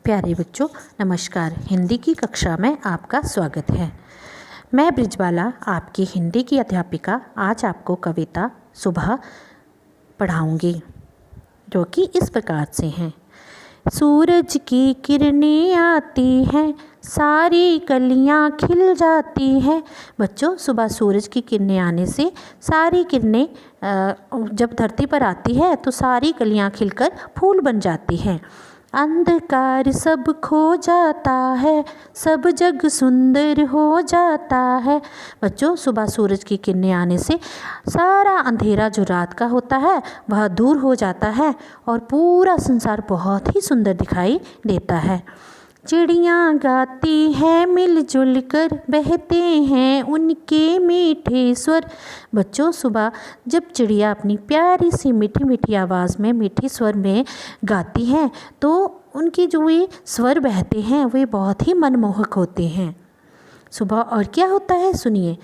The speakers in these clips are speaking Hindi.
प्यारे बच्चों, नमस्कार। हिंदी की कक्षा में आपका स्वागत है। मैं ब्रिजबाला, आपकी हिंदी की अध्यापिका, आज आपको कविता सुबह पढ़ाऊंगी, जो कि इस प्रकार से हैं। सूरज की किरणें आती हैं, सारी कलियां खिल जाती हैं। बच्चों, सुबह सूरज की किरणें आने से सारी किरणें जब धरती पर आती है तो सारी कलियां खिलकर फूल बन जाती हैं। अंधकार सब खो जाता है, सब जग सुंदर हो जाता है। बच्चों, सुबह सूरज की किरणें आने से सारा अंधेरा जो रात का होता है वह दूर हो जाता है और पूरा संसार बहुत ही सुंदर दिखाई देता है। चिड़ियाँ गाती हैं मिलजुल कर, बहते हैं उनके मीठे स्वर। बच्चों, सुबह जब चिड़िया अपनी प्यारी सी मीठी मीठी आवाज़ में, मीठी स्वर में गाती हैं तो उनके जो ये स्वर बहते हैं वे बहुत ही मनमोहक होते हैं। सुबह और क्या होता है, सुनिए।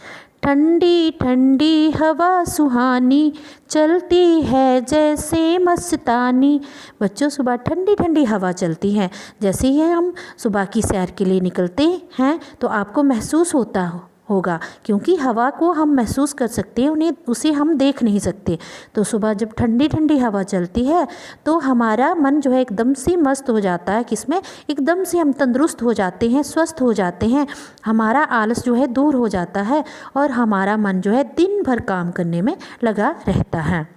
ठंडी ठंडी हवा सुहानी, चलती है जैसे मस्तानी। बच्चों, सुबह ठंडी ठंडी हवा चलती है। जैसे ही हम सुबह की सैर के लिए निकलते हैं तो आपको महसूस होता होगा, क्योंकि हवा को हम महसूस कर सकते हैं, उसे हम देख नहीं सकते। तो सुबह जब ठंडी ठंडी हवा चलती है तो हमारा मन जो है एकदम से मस्त हो जाता है। किसमें? एकदम से हम तंदुरुस्त हो जाते हैं, स्वस्थ हो जाते हैं। हमारा आलस जो है दूर हो जाता है और हमारा मन जो है दिन भर काम करने में लगा रहता है।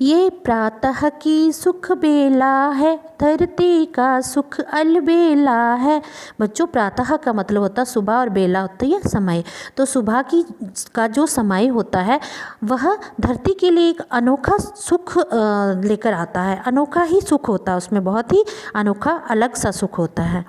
ये प्रातः की सुख बेला है, धरती का सुख अलबेला है। बच्चों, प्रातः का मतलब होता है सुबह और बेला होता है समय। तो सुबह का जो समय होता है वह धरती के लिए एक अनोखा सुख लेकर आता है। अनोखा ही सुख होता है उसमें, बहुत ही अनोखा अलग सा सुख होता है।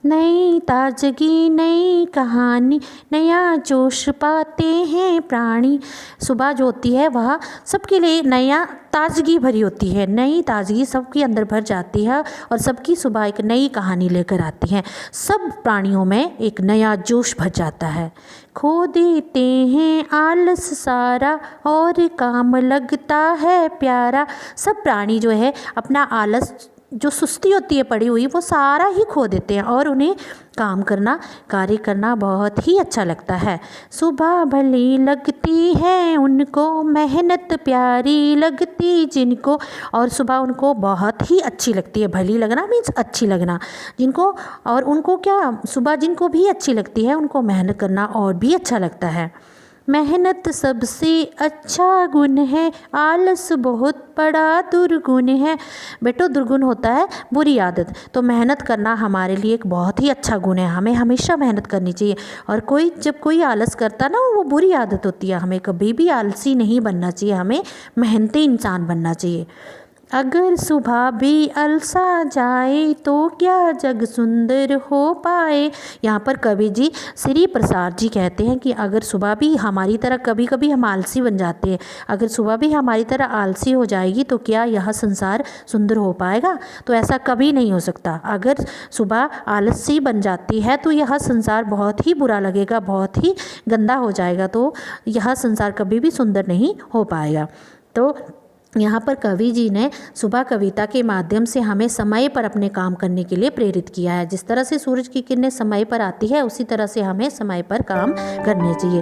नई ताजगी, नई कहानी, नया जोश पाते हैं प्राणी। सुबह जो होती है वह सबके लिए नया ताजगी भरी होती है। नई ताजगी सबके अंदर भर जाती है और सबकी सुबह एक नई कहानी लेकर आती है। सब प्राणियों में एक नया जोश भर जाता है। खो देते हैं आलस सारा और काम लगता है प्यारा। सब प्राणी जो है अपना आलस, जो सुस्ती होती है पड़ी हुई, वो सारा ही खो देते हैं और उन्हें काम करना, कार्य करना बहुत ही अच्छा लगता है। सुबह भली लगती है उनको, मेहनत प्यारी लगती जिनको। और सुबह उनको बहुत ही अच्छी लगती है। भली लगना मीन्स अच्छी लगना जिनको, और उनको क्या, सुबह जिनको भी अच्छी लगती है उनको मेहनत करना और भी अच्छा लगता है। मेहनत सबसे अच्छा गुण है, आलस बहुत बड़ा दुर्गुण है। बेटो, दुर्गुण होता है बुरी आदत, तो मेहनत करना हमारे लिए एक बहुत ही अच्छा गुण है। हमें हमेशा मेहनत करनी चाहिए। और जब कोई आलस करता ना, वो बुरी आदत होती है। हमें कभी भी आलसी नहीं बनना चाहिए, हमें मेहनती इंसान बनना चाहिए। अगर सुबह भी अलसा जाए तो क्या जग सुंदर हो पाए। यहाँ पर कवि जी श्री प्रसाद जी कहते हैं कि अगर सुबह भी हमारी तरह, कभी कभी हम आलसी बन जाते हैं, अगर सुबह भी हमारी तरह आलसी हो जाएगी तो क्या यह संसार सुंदर हो पाएगा? तो ऐसा कभी नहीं हो सकता। अगर सुबह आलसी बन जाती है तो यह संसार बहुत ही बुरा लगेगा, बहुत ही गंदा हो जाएगा। तो यह संसार कभी भी सुंदर नहीं हो पाएगा। तो यहाँ पर कवि जी ने सुबह कविता के माध्यम से हमें समय पर अपने काम करने के लिए प्रेरित किया है। जिस तरह से सूरज की किरणें समय पर आती है, उसी तरह से हमें समय पर काम करने चाहिए।